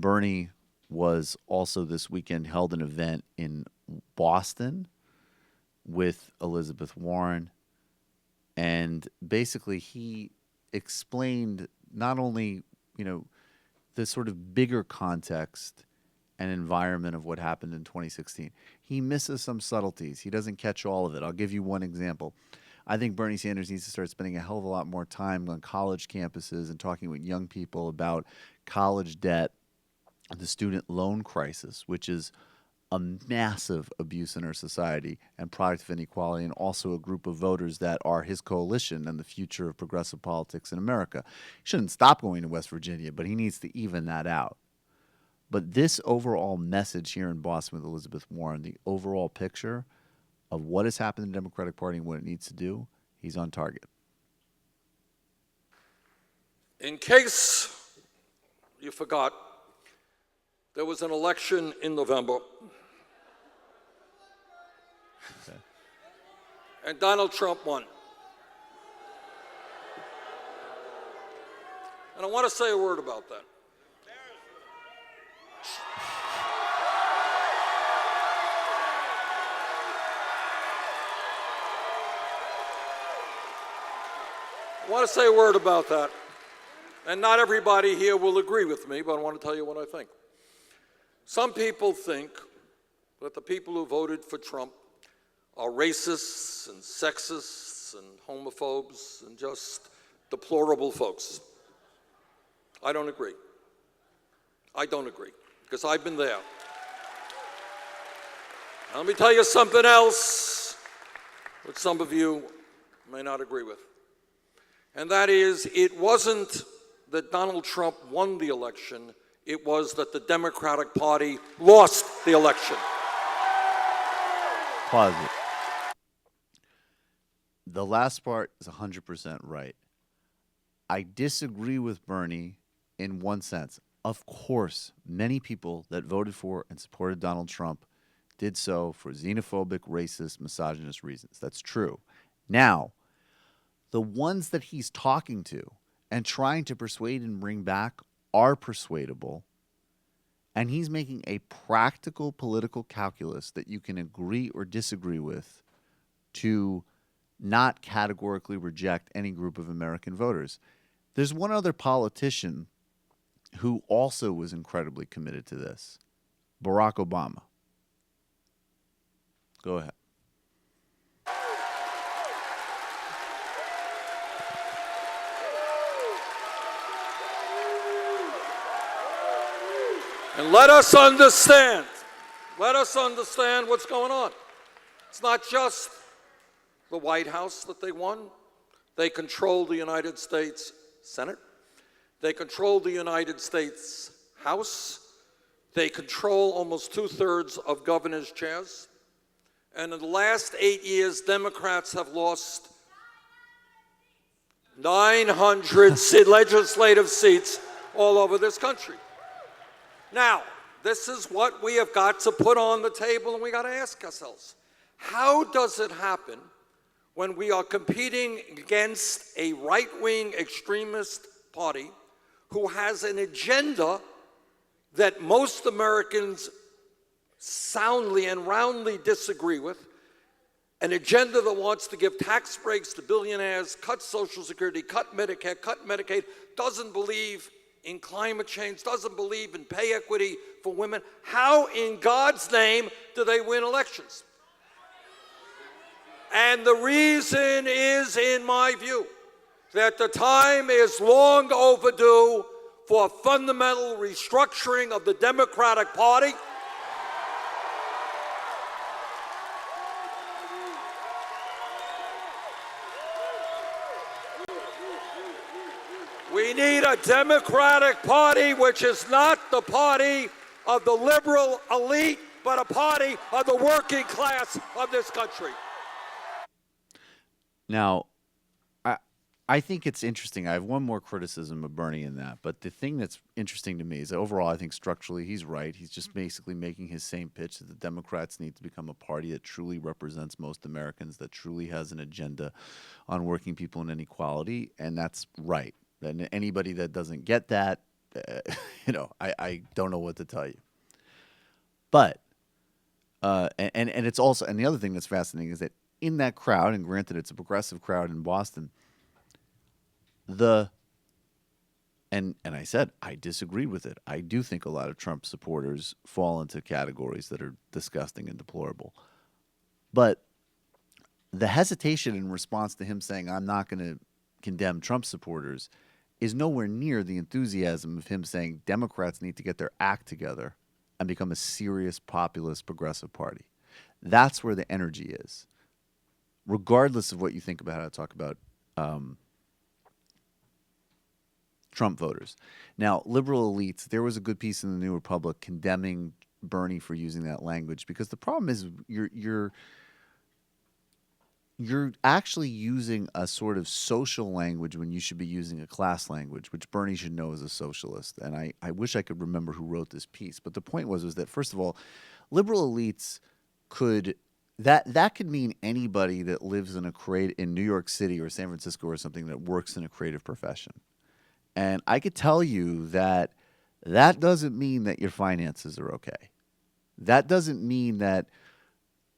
Bernie was also this weekend held an event in Boston with Elizabeth Warren. And basically he explained not only, the sort of bigger context and environment of what happened in 2016. He misses some subtleties. He doesn't catch all of it. I'll give you one example. I think Bernie Sanders needs to start spending a hell of a lot more time on college campuses and talking with young people about college debt, the student loan crisis, which is a massive abuse in our society and product of inequality, and also a group of voters that are his coalition and the future of progressive politics in America. He shouldn't stop going to West Virginia, but he needs to even that out. But this overall message here in Boston with Elizabeth Warren, the overall picture of what has happened in the Democratic Party and what it needs to do, he's on target. In case you forgot, there was an election in November. Okay. And Donald Trump won. And I want to say a word about that. I want to say a word about that. And not everybody here will agree with me, but I want to tell you what I think. Some people think that the people who voted for Trump are racists and sexists and homophobes and just deplorable folks. I don't agree. I don't agree, because I've been there. Now, let me tell you something else which some of you may not agree with. And that is, it wasn't that Donald Trump won the election, it was that the Democratic Party lost the election. Pause it. The last part is 100% right. I disagree with Bernie in one sense. Of course, many people that voted for and supported Donald Trump did so for xenophobic, racist, misogynist reasons. That's true. Now, the ones that he's talking to and trying to persuade and bring back are persuadable, and he's making a practical political calculus that you can agree or disagree with to not categorically reject any group of American voters. There's one other politician who also was incredibly committed to this, Barack Obama. Go ahead. And let us understand what's going on. It's not just the White House that they won. They control the United States Senate. They control the United States House. They control almost 2/3 of governors' chairs. And in the last 8 years, Democrats have lost 900 legislative seats all over this country. Now, this is what we have got to put on the table, and we got to ask ourselves, how does it happen when we are competing against a right-wing extremist party who has an agenda that most Americans soundly and roundly disagree with, an agenda that wants to give tax breaks to billionaires, cut Social Security, cut Medicare, cut Medicaid, doesn't believe in climate change, doesn't believe in pay equity for women? How in God's name do they win elections? And the reason is, in my view, that the time is long overdue for a fundamental restructuring of the Democratic Party. We need a Democratic Party which is not the party of the liberal elite, but a party of the working class of this country. Now, I think it's interesting. I have one more criticism of Bernie in that, but the thing that's interesting to me is that overall I think structurally he's right. He's just basically making his same pitch that the Democrats need to become a party that truly represents most Americans, that truly has an agenda on working people and inequality, and that's right. And anybody that doesn't get that I don't know what to tell you. But and it's also, and the other thing that's fascinating is that in that crowd, and granted it's a progressive crowd in Boston, and I said I disagreed with it. I do think a lot of Trump supporters fall into categories that are disgusting and deplorable. But the hesitation in response to him saying I'm not going to condemn Trump supporters is nowhere near the enthusiasm of him saying Democrats need to get their act together and become a serious populist progressive party. That's where the energy is, regardless of what you think about how to talk about Trump voters. Now, liberal elites, there was a good piece in the New Republic condemning Bernie for using that language, because the problem is you're actually using a sort of social language when you should be using a class language, which Bernie should know as a socialist. And I wish I could remember who wrote this piece. But the point was that, first of all, liberal elites that could mean anybody that lives in in New York City or San Francisco or something that works in a creative profession. And I could tell you that doesn't mean that your finances are okay. That doesn't mean that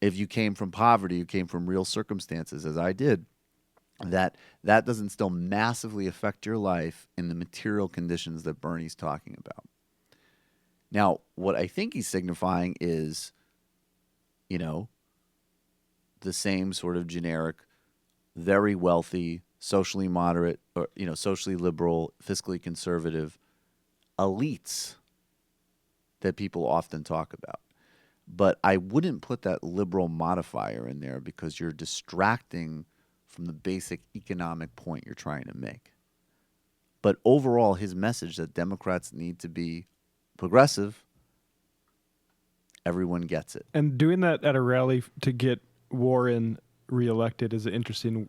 if you came from poverty, you came from real circumstances, as I did, that doesn't still massively affect your life in the material conditions that Bernie's talking about. Now, what I think he's signifying is, the same sort of generic, very wealthy, socially moderate, or socially liberal, fiscally conservative elites that people often talk about. But I wouldn't put that liberal modifier in there, because you're distracting from the basic economic point you're trying to make. But overall, his message that Democrats need to be progressive, everyone gets it. And doing that at a rally to get Warren reelected is an interesting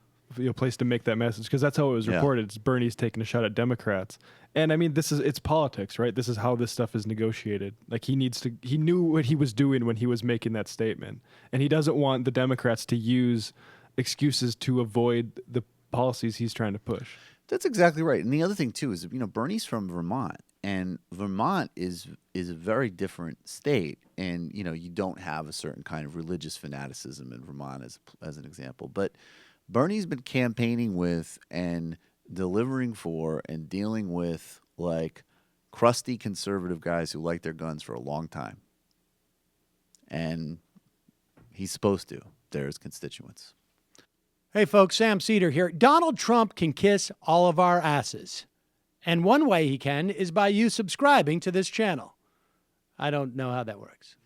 place to make that message, because that's how it was reported. It's Bernie's taking a shot at Democrats. And I mean, it's politics, right? This is how this stuff is negotiated. Like, he knew what he was doing when he was making that statement. And he doesn't want the Democrats to use excuses to avoid the policies he's trying to push. That's exactly right. And the other thing too is, Bernie's from Vermont, and Vermont is a very different state. And, you don't have a certain kind of religious fanaticism in Vermont as an example. But Bernie's been campaigning with and delivering for and dealing with like crusty conservative guys who like their guns for a long time. And he's supposed to. They're his constituents. Hey folks, Sam Seder here. Donald Trump can kiss all of our asses. And one way he can is by you subscribing to this channel. I don't know how that works.